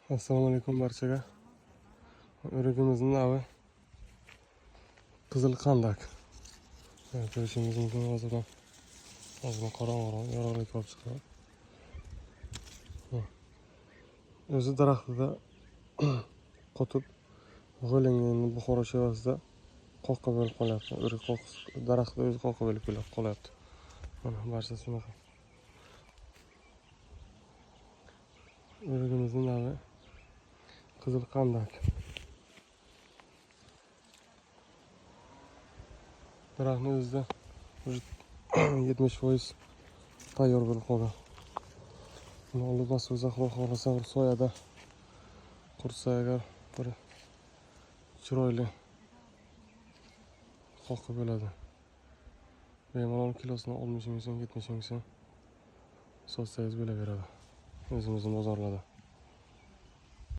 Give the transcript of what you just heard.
Assalomu alaykum barchaga. O'rigimizning navi Qizil Qandak. Ko'rishingiz mumkin hozirdan. Ozgina qorong'uroq, yorug'lik olib chiqadi. O'zi daraxtida qotib, g'o'langan buxoro shevasida qo'rqib bo'lib qolyapti. O'rik daraxtda o'zi qo'rqib bo'lib qolyapti. Mana barchasi shunaqa. O'rigimizning navi Qizil Qandak. Daraxtning o'zida 70% tayyor bo'lib qolgan. Buni olib mas'ulza Xudo xohlasa bir soyada qursa agar bir chiroyli qoqib bo'ladi. Bemalol kilosini 60 ming so'm, 70 ming so'm sotsangiz bo'laveradi. O'zimizning bozorlarda.